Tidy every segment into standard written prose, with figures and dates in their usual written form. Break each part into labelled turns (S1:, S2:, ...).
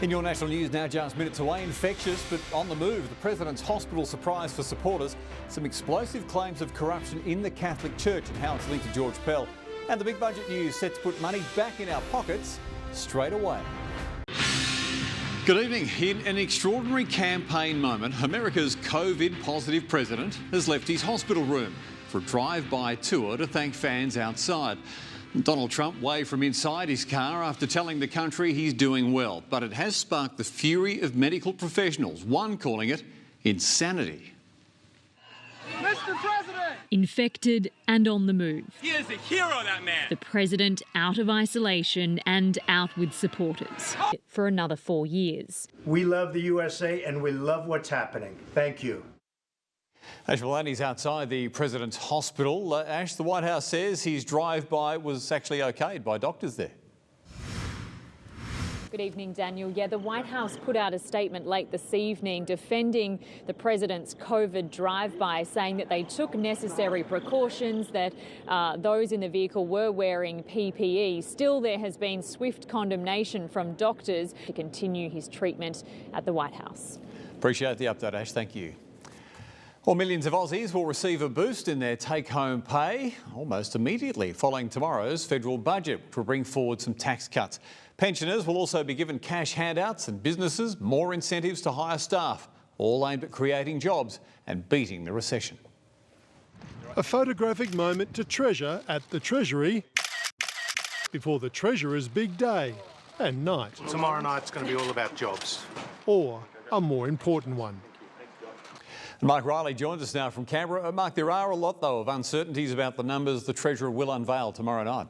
S1: In your national news now, just minutes away, infectious but on the move. The President's hospital surprise for supporters. Some explosive claims of corruption in the Catholic Church and how it's linked to George Pell. And the big budget news set to put money back in our pockets straight away. Good evening. In an extraordinary campaign moment, America's COVID-positive president has left his hospital room for a drive-by tour to thank fans outside. Donald Trump waved from inside his car after telling the country he's doing well, but it has sparked the fury of medical professionals, one calling it insanity.
S2: Mr. President!
S3: Infected and on the move.
S2: He is a hero, that man!
S3: The president out of isolation and out with supporters for another 4 years.
S4: We love the USA and we love what's happening. Thank you.
S1: Ash Maloney's outside the President's hospital. Ash, the White House says his drive-by was actually okayed by doctors there.
S3: Good evening, Daniel. Yeah, the White House put out a statement late this evening defending the president's COVID drive-by, saying that they took necessary precautions, that those in the vehicle were wearing PPE. Still, there has been swift condemnation from doctors to continue his treatment at the White House. Appreciate the update, Ash. Thank you. Well, millions of Aussies will receive a boost in their take-home pay almost immediately following tomorrow's federal budget, which will bring forward some tax cuts. Pensioners will also be given cash handouts and businesses more incentives to hire staff, all aimed at creating jobs and beating the recession.
S5: A photographic moment to treasure at the Treasury before the Treasurer's big day and night.
S4: Tomorrow night's going to be all about jobs.
S5: Or a more important one.
S1: Mark Riley joins us now from Canberra. Mark, there are a lot, though, of uncertainties about the numbers the Treasurer will unveil tomorrow night.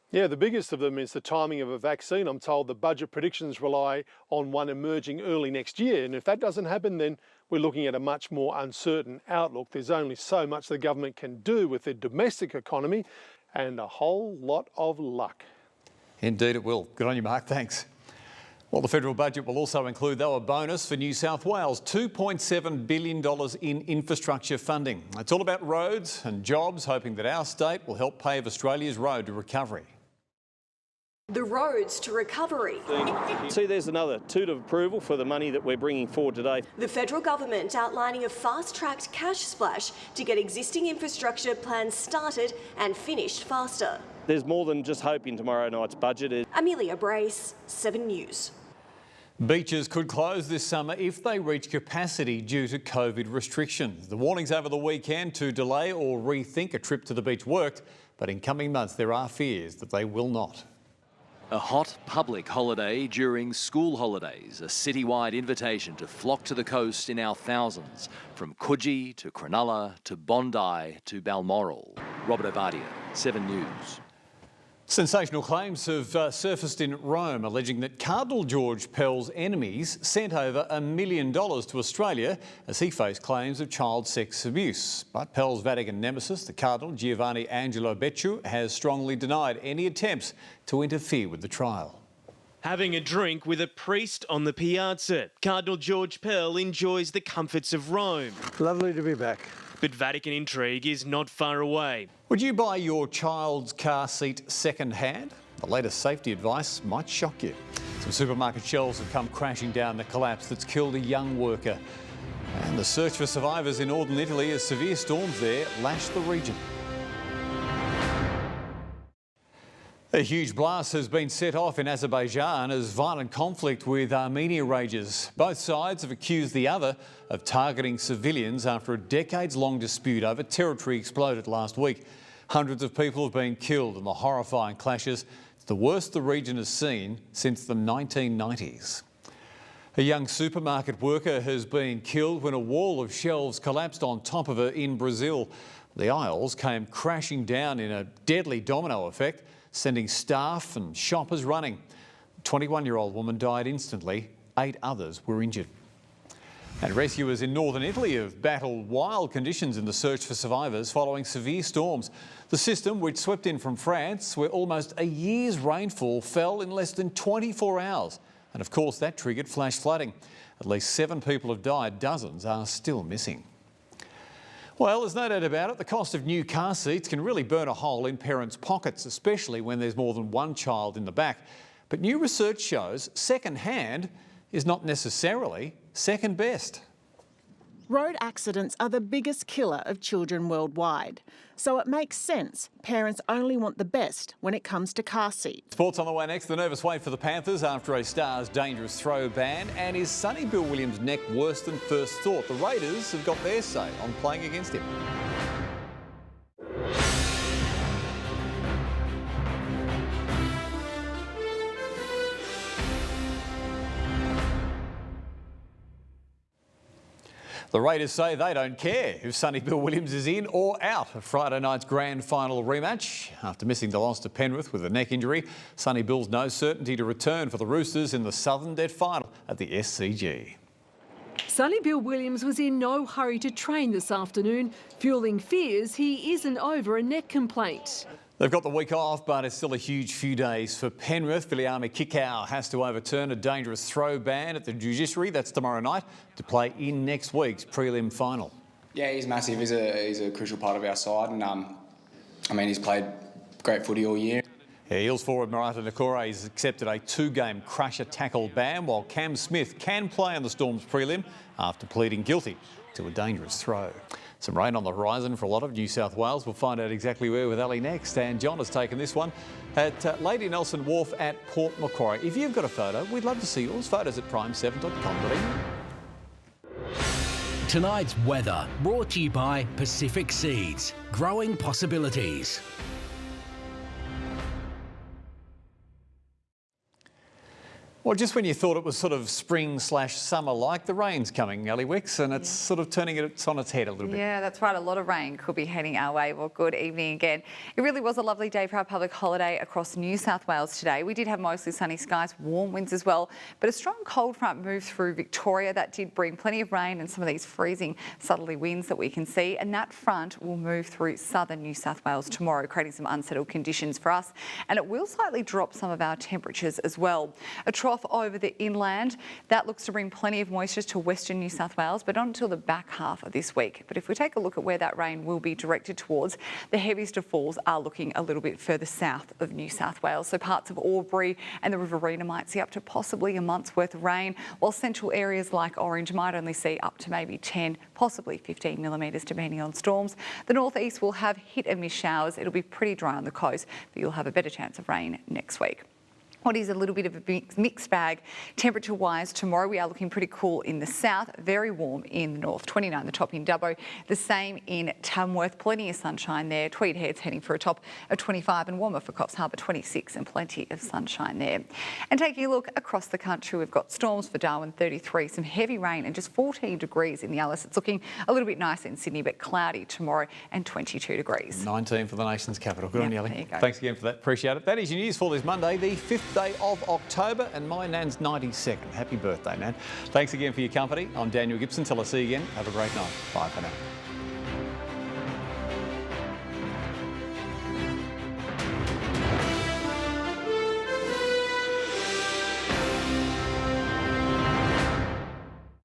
S5: Yeah, the biggest of them is the timing of a vaccine. I'm told the budget predictions rely on one emerging early next year. And if that doesn't happen, then we're looking at a much more uncertain outlook. There's only so much the government can do with their domestic economy and a whole lot of luck. Indeed it will. Good on you, Mark. Thanks. Well, the federal budget will also include, though, a bonus for New South Wales, $2.7 billion in infrastructure funding. It's all about roads and jobs, hoping that our state will help pave Australia's road to recovery.
S6: The roads to recovery.
S7: See, there's another toot of approval for the money that we're bringing forward today.
S6: The federal government outlining a fast-tracked cash splash to get existing infrastructure plans started and finished faster.
S7: There's more than just hope in tomorrow night's budget.
S6: Amelia Brace, 7 News.
S1: Beaches could close this summer if they reach capacity due to COVID restrictions. The warnings over the weekend to delay or rethink a trip to the beach worked, but in coming months there are fears that they will not.
S8: A hot public holiday during school holidays, a citywide invitation to flock to the coast in our thousands, from COOGEE to Cronulla to Bondi to Balmoral. Robert Ovadia, 7 News.
S1: Sensational claims have surfaced in Rome alleging that Cardinal George Pell's enemies sent over $1 million to Australia as he faced claims of child sex abuse. But Pell's Vatican nemesis, the Cardinal Giovanni Angelo Becciu, has strongly denied any attempts to interfere with the trial.
S9: Having a drink with a priest on the piazza, Cardinal George Pell enjoys the comforts of Rome.
S4: Lovely to be back.
S9: But Vatican intrigue is not far away.
S1: Would you buy your child's car seat second-hand? The latest safety advice might shock you. Some supermarket shelves have come crashing down the collapse that's killed a young worker. And the search for survivors in northern Italy as severe storms there lash the region. A huge blast has been set off in Azerbaijan as violent conflict with Armenia rages. Both sides have accused the other of targeting civilians after a decades-long dispute over territory exploded last week. Hundreds of people have been killed in the horrifying clashes. It's the worst the region has seen since the 1990s. A young supermarket worker has been killed when a wall of shelves collapsed on top of her in Brazil. The aisles came crashing down in a deadly domino effect, sending staff and shoppers running. A 21-year-old woman died instantly. 8 others were injured. And rescuers in northern Italy have battled wild conditions in the search for survivors following severe storms. The system, which swept in from France, where almost a year's rainfall fell in less than 24 hours. And of course, that triggered flash flooding. At least 7 people have died, dozens are still missing. Well, there's no doubt about it, the cost of new car seats can really burn a hole in parents' pockets, especially when there's more than one child in the back. But new research shows second hand is not necessarily second best.
S10: Road accidents are the biggest killer of children worldwide. So it makes sense parents only want the best when it comes to car seats.
S1: Sports on the way next. The nervous wait for the Panthers after a Stars dangerous throw ban. And is Sonny Bill Williams' neck worse than first thought? The Raiders have got their say on playing against him. The Raiders say they don't care if Sonny Bill Williams is in or out of Friday night's grand final rematch. After missing the loss to Penrith with a neck injury, Sonny Bill's no certainty to return for the Roosters in the Southern Debt final at the SCG.
S11: Sonny Bill Williams was in no hurry to train this afternoon, fueling fears he isn't over a neck complaint.
S1: They've got the week off, but it's still a huge few days for Penrith. Viliame Kikau has to overturn a dangerous throw ban at the judiciary. That's tomorrow night to play in next week's prelim final.
S12: Yeah, he's massive. He's a crucial part of our side, and I mean, he's played great footy all year.
S1: Yeah, Eels forward Marata Nakore has accepted a 2-game crusher tackle ban, while Cam Smith can play on the Storm's prelim after pleading guilty to a dangerous throw. Some rain on the horizon for a lot of New South Wales. We'll find out exactly where with Elly next. And John has taken this one at Lady Nelson Wharf at Port Macquarie. If you've got a photo, we'd love to see yours. Photos at prime7.com.au.
S13: Tonight's weather brought to you by Pacific Seeds, growing possibilities.
S1: Well, just when you thought it was sort of spring/summer-like, the rain's coming, Elly Wicks, and it's sort of turning it on its head a little bit.
S14: Yeah, that's right. A lot of rain could be heading our way. Well, good evening again. It really was a lovely day for our public holiday across New South Wales today. We did have mostly sunny skies, warm winds as well, but a strong cold front moved through Victoria. That did bring plenty of rain and some of these freezing southerly winds that we can see, and that front will move through southern New South Wales tomorrow, creating some unsettled conditions for us, and it will slightly drop some of our temperatures as well. A trough over the inland, that looks to bring plenty of moisture to western New South Wales, but not until the back half of this week. But if we take a look at where that rain will be directed towards, the heaviest of falls are looking a little bit further south of New South Wales. So parts of Albury and the Riverina might see up to possibly a month's worth of rain, while central areas like Orange might only see up to maybe 10, possibly 15 millimetres depending on storms. The northeast will have hit and miss showers. It'll be pretty dry on the coast, but you'll have a better chance of rain next week. What is a little bit of a mixed bag temperature-wise tomorrow. We are looking pretty cool in the south, very warm in the north. 29 the top in Dubbo, the same in Tamworth. Plenty of sunshine there. Tweed Head's heading for a top of 25 and warmer for Coffs Harbour, 26, and plenty of sunshine there. And taking a look across the country, we've got storms for Darwin, 33, some heavy rain and just 14 degrees in the Alice. It's looking a little bit nicer in Sydney, but cloudy tomorrow and 22 degrees.
S1: 19 for the nation's capital. Good on you, Elly.
S14: There you go.
S1: Thanks again for that. Appreciate it. That is your news for this Monday, the 5th day of October, and my Nan's 92nd. Happy birthday, Nan. Thanks again for your company. I'm Daniel Gibson. Till I see you again, have a great night. Bye for now.